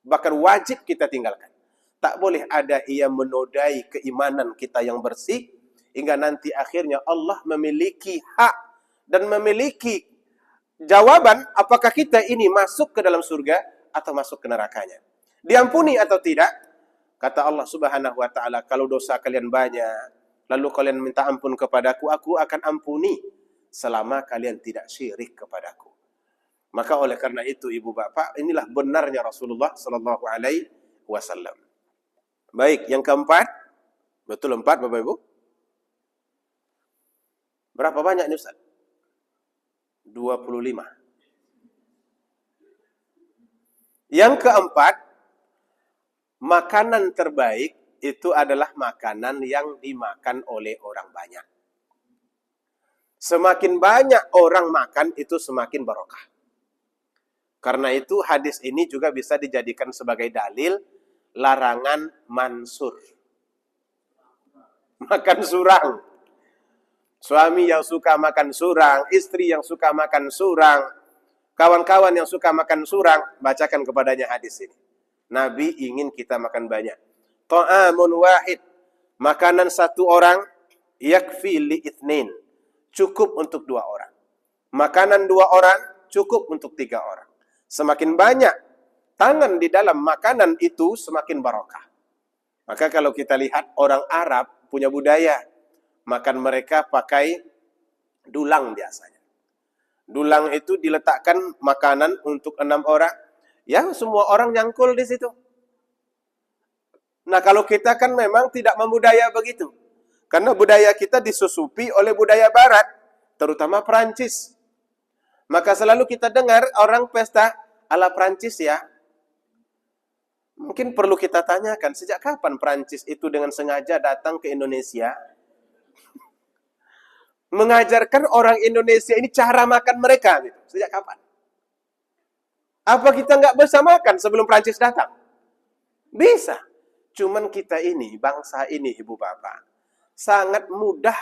Bahkan wajib kita tinggalkan. Tak boleh ada ia menodai keimanan kita yang bersih, hingga nanti akhirnya Allah memiliki hak dan memiliki jawaban apakah kita ini masuk ke dalam surga atau masuk ke nerakanya. Diampuni atau tidak? Kata Allah Subhanahu wa taala, kalau dosa kalian banyak, lalu kalian minta ampun kepadaku, aku akan ampuni selama kalian tidak syirik kepadaku. Maka oleh karena itu ibu bapak, inilah benarnya Rasulullah sallallahu alaihi wasallam. Baik, yang keempat, betul 4 Bapak Ibu? Berapa banyak nih Ustaz? 25. Yang keempat, makanan terbaik itu adalah makanan yang dimakan oleh orang banyak. Semakin banyak orang makan itu semakin barokah. Karena itu hadis ini juga bisa dijadikan sebagai dalil larangan mansur. Makan surang. Suami yang suka makan surang, istri yang suka makan surang, kawan-kawan yang suka makan surang, bacakan kepadanya hadis ini. Nabi ingin kita makan banyak. Ta'amun wahid, makanan satu orang, yakfi li itsnin, cukup untuk 2 orang. Makanan 2 orang, cukup untuk 3 orang. Semakin banyak tangan di dalam makanan itu, semakin barokah. Maka kalau kita lihat orang Arab punya budaya, makan mereka pakai dulang biasanya. Dulang itu diletakkan makanan untuk 6 orang. Ya, semua orang nyangkul di situ. Nah, kalau kita kan memang tidak membudaya begitu. Karena budaya kita disusupi oleh budaya barat, terutama Perancis. Maka selalu kita dengar orang pesta ala Perancis ya. Mungkin perlu kita tanyakan, sejak kapan Perancis itu dengan sengaja datang ke Indonesia? Mengajarkan orang Indonesia ini cara makan mereka gitu. Sejak kapan? Apa kita nggak bisa makan sebelum Prancis datang? Bisa. Cuman kita ini, bangsa ini ibu bapak, sangat mudah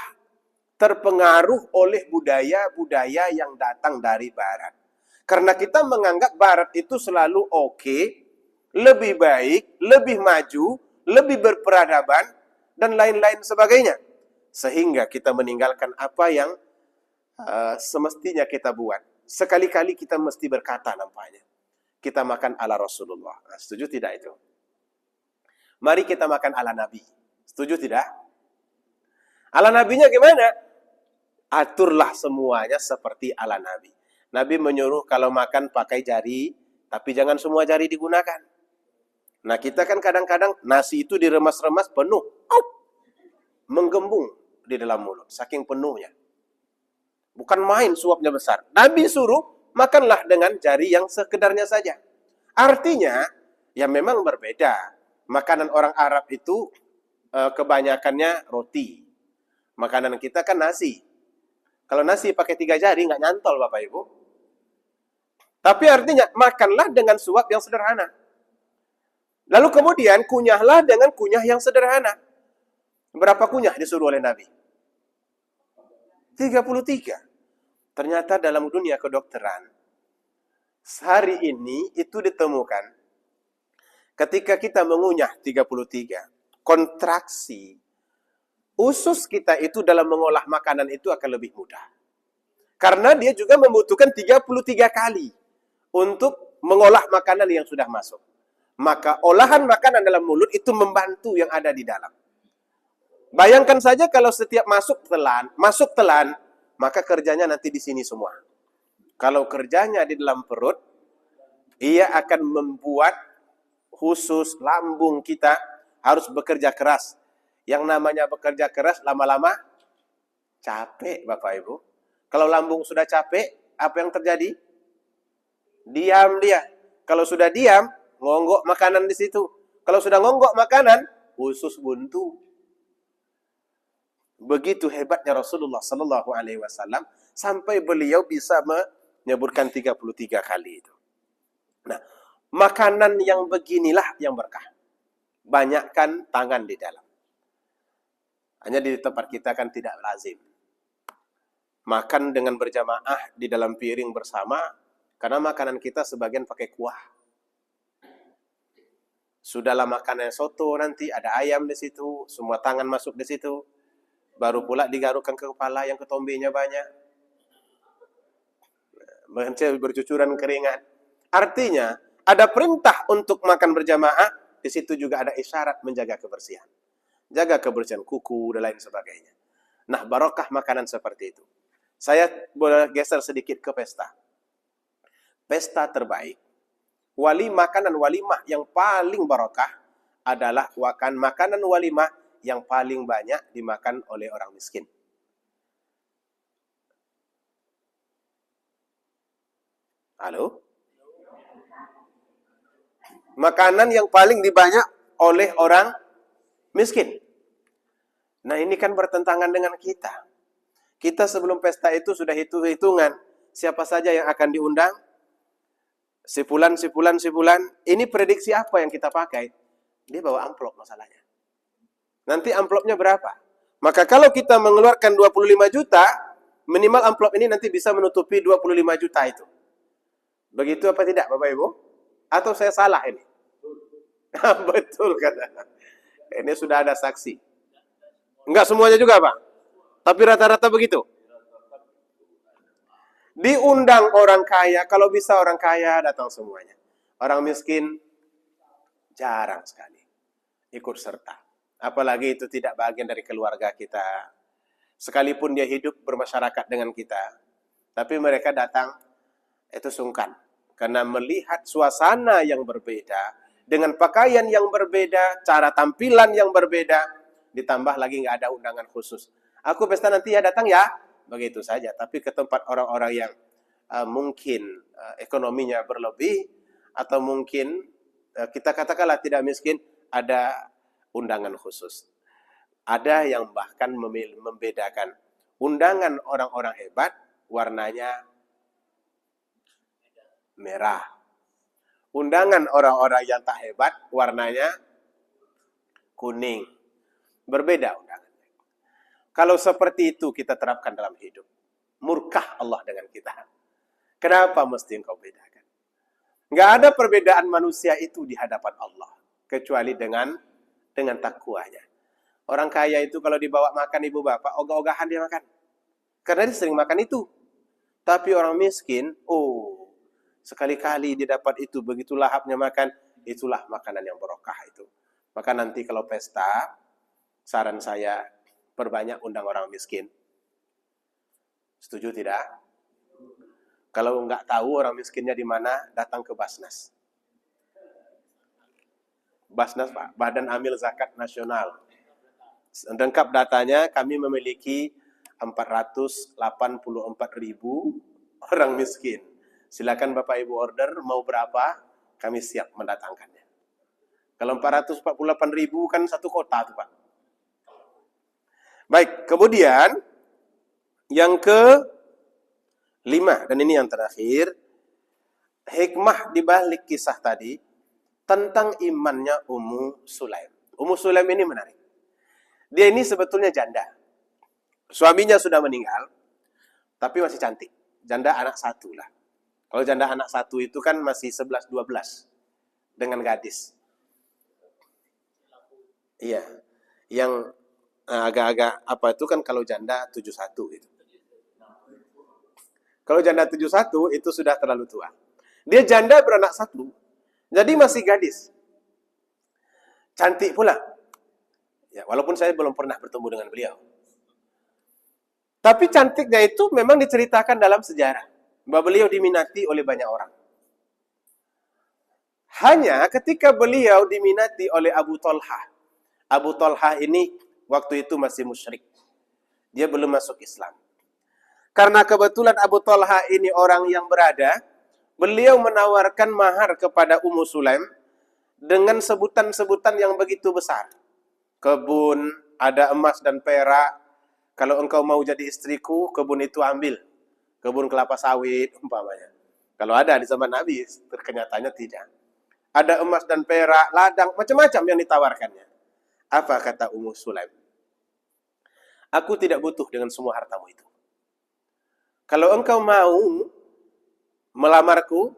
terpengaruh oleh budaya-budaya yang datang dari barat. Karena kita menganggap barat itu selalu oke, lebih baik, lebih maju, lebih berperadaban, dan lain-lain sebagainya. Sehingga kita meninggalkan apa yang semestinya kita buat. Sekali-kali kita mesti berkata nampaknya, kita makan ala Rasulullah. Nah, setuju tidak itu? Mari kita makan ala Nabi. Setuju tidak? Ala Nabinya gimana? Aturlah semuanya seperti ala Nabi. Nabi menyuruh kalau makan pakai jari, tapi jangan semua jari digunakan. Nah, kita kan kadang-kadang nasi itu diremas-remas penuh. Menggembung di dalam mulut, saking penuhnya. Bukan main suapnya besar. Nabi suruh, makanlah dengan jari yang sekedarnya saja. Artinya, ya memang berbeda. Makanan orang Arab itu kebanyakannya roti. Makanan kita kan nasi. Kalau nasi pakai 3 jari, nggak nyantol Bapak Ibu. Tapi artinya, makanlah dengan suap yang sederhana. Lalu kemudian, kunyahlah dengan kunyah yang sederhana. Berapa kunyah disuruh oleh Nabi? 33. Ternyata dalam dunia kedokteran, hari ini itu ditemukan, ketika kita mengunyah 33, kontraksi usus kita itu dalam mengolah makanan itu akan lebih mudah. Karena dia juga membutuhkan 33 kali untuk mengolah makanan yang sudah masuk. Maka olahan makanan dalam mulut itu membantu yang ada di dalam. Bayangkan saja kalau setiap masuk telan, maka kerjanya nanti di sini semua. Kalau kerjanya di dalam perut, ia akan membuat khusus lambung kita harus bekerja keras. Yang namanya bekerja keras lama-lama capek Bapak Ibu. Kalau lambung sudah capek, apa yang terjadi? Diam dia. Kalau sudah diam, ngonggok makanan di situ. Kalau sudah ngonggok makanan, usus buntu. Begitu hebatnya Rasulullah sallallahu alaihi wasallam sampai beliau bisa menyebutkan 33 kali itu. Nah, makanan yang beginilah yang berkah. Banyakkan tangan di dalam. Hanya di tempat kita kan tidak lazim. Makan dengan berjamaah di dalam piring bersama, karena makanan kita sebagian pakai kuah. Sudahlah makannya soto, nanti ada ayam di situ, semua tangan masuk di situ. Baru pula digarukkan ke kepala yang ketombenya banyak. bercucuran keringat. Artinya, ada perintah untuk makan berjamaah, di situ juga ada isyarat menjaga kebersihan. Jaga kebersihan kuku dan lain sebagainya. Nah, barokah makanan seperti itu. Saya boleh geser sedikit ke pesta. Pesta terbaik, makanan walimah yang paling barokah adalah makanan walimah yang paling banyak dimakan oleh orang miskin. Halo? Makanan yang paling dibanyak oleh orang miskin. Nah, ini kan bertentangan dengan kita. Kita sebelum pesta itu sudah hitung-hitungan siapa saja yang akan diundang. Sebulan. Ini prediksi apa yang kita pakai? Dia bawa amplop masalahnya. Nanti amplopnya berapa? Maka kalau kita mengeluarkan 25 juta, minimal amplop ini nanti bisa menutupi 25 juta itu. Begitu apa tidak, Bapak Ibu? Atau saya salah ini? Betul kata. Ini sudah ada saksi. Enggak semuanya juga, Pak. Tapi rata-rata begitu. Diundang orang kaya, kalau bisa orang kaya datang semuanya. Orang miskin jarang sekali ikut serta. Apalagi itu tidak bagian dari keluarga kita. Sekalipun dia hidup bermasyarakat dengan kita, tapi mereka datang itu sungkan. Karena melihat suasana yang berbeda, dengan pakaian yang berbeda, cara tampilan yang berbeda, ditambah lagi nggak ada undangan khusus. Aku pesta nanti ya, datang ya, begitu saja. Tapi ke tempat orang-orang yang mungkin ekonominya berlebih, atau mungkin kita katakanlah tidak miskin, ada undangan khusus. Ada yang bahkan membedakan undangan orang-orang hebat, warnanya merah. Undangan orang-orang yang tak hebat, warnanya kuning. Berbeda undangannya. Kalau seperti itu kita terapkan dalam hidup, murkah Allah dengan kita. Kenapa mesti engkau bedakan? Nggak ada perbedaan manusia itu di hadapan Allah, kecuali dengan takwanya. Orang kaya itu kalau dibawa makan ibu bapak, ogah-ogahan dia makan. Karena dia sering makan itu. Tapi orang miskin, sekali-kali dia dapat itu, begitu lahapnya makan, itulah makanan yang barokah itu. Maka nanti kalau pesta, saran saya, perbanyak undang orang miskin. Setuju tidak? Kalau nggak tahu orang miskinnya di mana, datang ke Basnas. Basnas, Pak, Badan Amil Zakat Nasional. Lengkap datanya, kami memiliki 484.000 orang miskin. Silakan Bapak Ibu order, mau berapa, kami siap mendatangkannya. Kalau 448.000 kan satu kota tuh, Pak. Baik, kemudian yang ke-5, dan ini yang terakhir, hikmah di balik kisah tadi tentang imannya Ummu Sulaim. Ummu Sulaim ini menarik. Dia ini sebetulnya janda. Suaminya sudah meninggal, tapi masih cantik. Janda anak satu lah. Kalau janda anak satu itu kan masih 11-12 dengan gadis. Iya. Yang agak-agak apa itu kan kalau janda 71 gitu. Kalau janda 71 itu sudah terlalu tua. Dia janda beranak satu. Jadi masih gadis. Cantik pula. Ya, walaupun saya belum pernah bertemu dengan beliau. Tapi cantiknya itu memang diceritakan dalam sejarah. Bahwa beliau diminati oleh banyak orang. Hanya ketika beliau diminati oleh Abu Talha. Abu Talha ini waktu itu masih musyrik. Dia belum masuk Islam. Karena kebetulan Abu Talha ini orang yang berada, beliau menawarkan mahar kepada Ummu Sulaim dengan sebutan-sebutan yang begitu besar. Kebun, ada emas dan perak. Kalau engkau mau jadi istriku, kebun itu ambil. Kebun kelapa sawit, umpamanya. Kalau ada di zaman Nabi, terkenyataannya tidak. Ada emas dan perak, ladang, macam-macam yang ditawarkannya. Apa kata Ummu Sulaim? Aku tidak butuh dengan semua hartamu itu. Kalau engkau mau melamarku,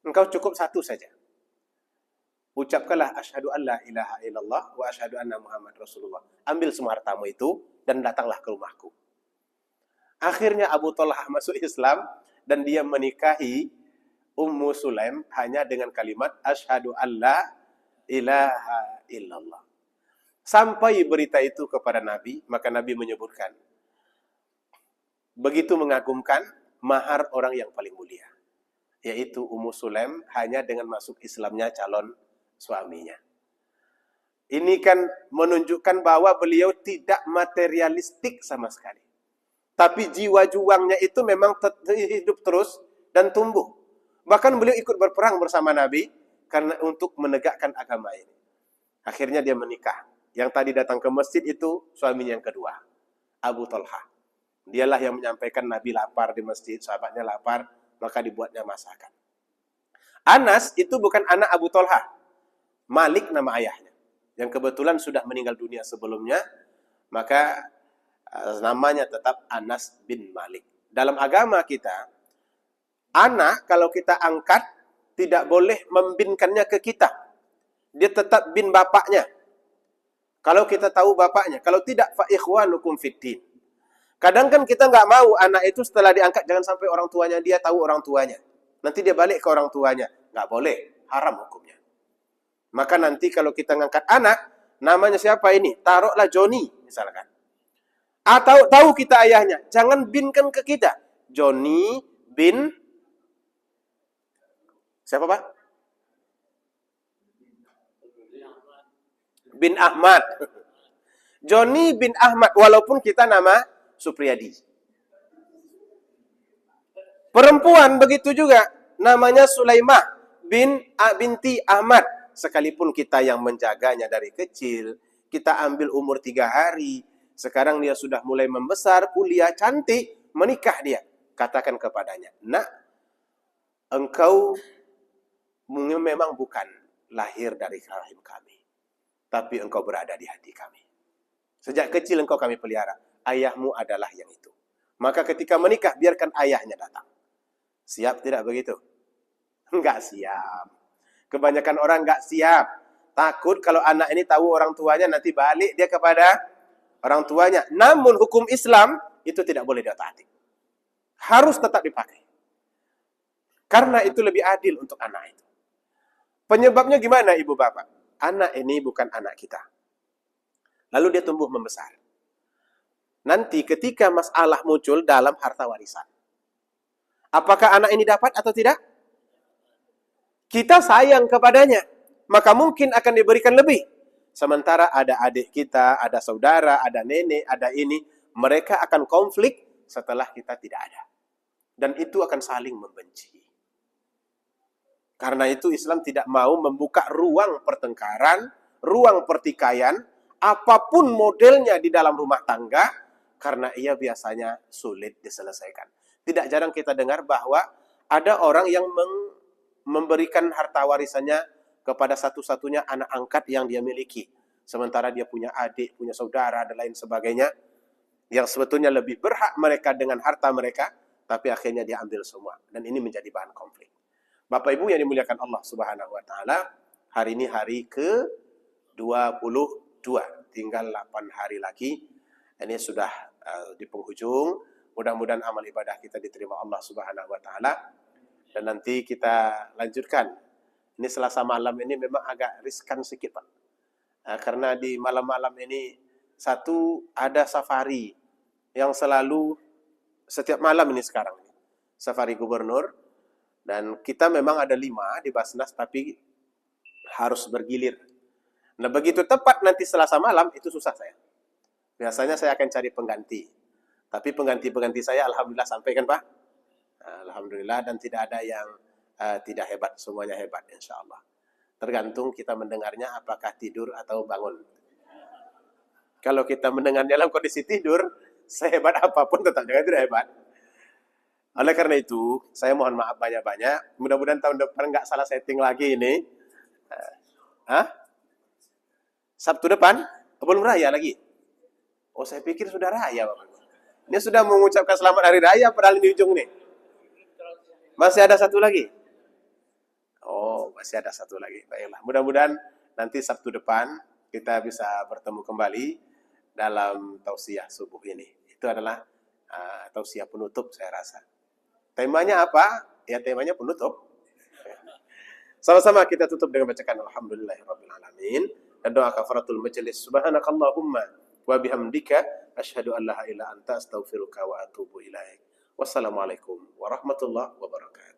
engkau cukup satu saja. Ucapkanlah asyhadu an la ilaha illallah wa asyhadu anna Muhammad Rasulullah. Ambil semua hartamu itu dan datanglah ke rumahku. Akhirnya Abu Talha masuk Islam dan dia menikahi Ummu Sulaim hanya dengan kalimat asyhadu alla ilaha illallah. Sampai berita itu kepada Nabi, maka Nabi menyebutkan, begitu mengagumkan mahar orang yang paling mulia, yaitu Ummu Sulaim hanya dengan masuk Islamnya calon suaminya. Ini kan menunjukkan bahwa beliau tidak materialistik sama sekali. Tapi jiwa juangnya itu memang hidup terus dan tumbuh. Bahkan beliau ikut berperang bersama Nabi karena untuk menegakkan agama ini. Akhirnya dia menikah. Yang tadi datang ke masjid itu suaminya yang kedua, Abu Talha. Dialah yang menyampaikan Nabi lapar di masjid, sahabatnya lapar, maka dibuatnya masakan. Anas itu bukan anak Abu Talha. Malik nama ayahnya. Yang kebetulan sudah meninggal dunia sebelumnya, maka namanya tetap Anas bin Malik. Dalam agama kita, anak kalau kita angkat, tidak boleh membinkannya ke kita. Dia tetap bin bapaknya. Kalau kita tahu bapaknya. Kalau tidak, fa ikhwanukum fiddin. Kadang kan kita nggak mau anak itu setelah diangkat, jangan sampai orang tuanya dia tahu orang tuanya. Nanti dia balik ke orang tuanya. Nggak boleh. Haram hukumnya. Maka nanti kalau kita ngangkat anak, namanya siapa ini? Taruhlah Joni, misalkan. Atau tahu kita ayahnya. Jangan binkan ke kita. Joni bin siapa, Pak? Bin Ahmad. Joni bin Ahmad, walaupun kita nama Supriyadi. Perempuan begitu juga, namanya Sulaimah binti Ahmad. Sekalipun kita yang menjaganya dari kecil, kita ambil umur 3 hari, sekarang dia sudah mulai membesar, kuliah, cantik, menikah dia. Katakan kepadanya, nak, engkau memang bukan lahir dari rahim kami, tapi engkau berada di hati kami. Sejak kecil engkau kami pelihara. Ayahmu adalah yang itu. Maka ketika menikah, biarkan ayahnya datang. Siap tidak begitu? Enggak siap. Kebanyakan orang enggak siap. Takut kalau anak ini tahu orang tuanya, nanti balik dia kepada orang tuanya. Namun hukum Islam itu tidak boleh ditaati. Harus tetap dipakai. Karena itu lebih adil untuk anak itu. Penyebabnya gimana ibu bapak? Anak ini bukan anak kita. Lalu dia tumbuh membesar. Nanti ketika masalah muncul dalam harta warisan. Apakah anak ini dapat atau tidak? Kita sayang kepadanya. Maka mungkin akan diberikan lebih. Sementara ada adik kita, ada saudara, ada nenek, ada ini. Mereka akan konflik setelah kita tidak ada. Dan itu akan saling membenci. Karena itu Islam tidak mau membuka ruang pertengkaran, ruang pertikaian, apapun modelnya di dalam rumah tangga, karena ia biasanya sulit diselesaikan. Tidak jarang kita dengar bahwa ada orang yang memberikan harta warisannya kepada satu-satunya anak angkat yang dia miliki. Sementara dia punya adik, punya saudara, dan lain sebagainya, yang sebetulnya lebih berhak mereka dengan harta mereka, tapi akhirnya dia ambil semua. Dan ini menjadi bahan konflik. Bapak Ibu yang dimuliakan Allah Subhanahu wa taala, hari ini hari ke-22, tinggal 8 hari lagi. Ini sudah di penghujung. Mudah-mudahan amal ibadah kita diterima Allah Subhanahu wa taala. Dan nanti kita lanjutkan. Ini Selasa malam ini memang agak riskan sedikit, Pak. Karena di malam-malam ini ada safari yang selalu setiap malam ini sekarang. Safari gubernur. Dan kita memang ada 5 di Basnas, tapi harus bergilir. Nah, begitu tepat nanti Selasa malam, itu susah saya. Biasanya saya akan cari pengganti. Tapi pengganti-pengganti saya, alhamdulillah sampai kan, Pak? Alhamdulillah, dan tidak ada yang tidak hebat. Semuanya hebat, insya Allah. Tergantung kita mendengarnya apakah tidur atau bangun. Kalau kita mendengarnya dalam kondisi tidur, sehebat apapun tetap tidak hebat. Oleh karena itu, saya mohon maaf banyak-banyak. Mudah-mudahan tahun depan nggak salah setting lagi ini. Sabtu depan? Belum raya lagi? Oh, saya pikir sudah raya, Bapak. Ini sudah mengucapkan selamat hari raya, padahal di ujung nih. Masih ada satu lagi? Oh, masih ada satu lagi. Baiklah, mudah-mudahan nanti Sabtu depan kita bisa bertemu kembali dalam tausiah subuh ini. Itu adalah tausiah penutup saya rasa. Temanya apa? Ya temanya penutup. Sama-sama kita tutup dengan bacakan alhamdulillahirabbil alamin dan doa kafaratul majelis. Subhanakallahumma wa bihamdika asyhadu an la ilaha illa anta astaghfiruka wa atubu ilaik. Wassalamualaikum warahmatullahi wabarakatuh.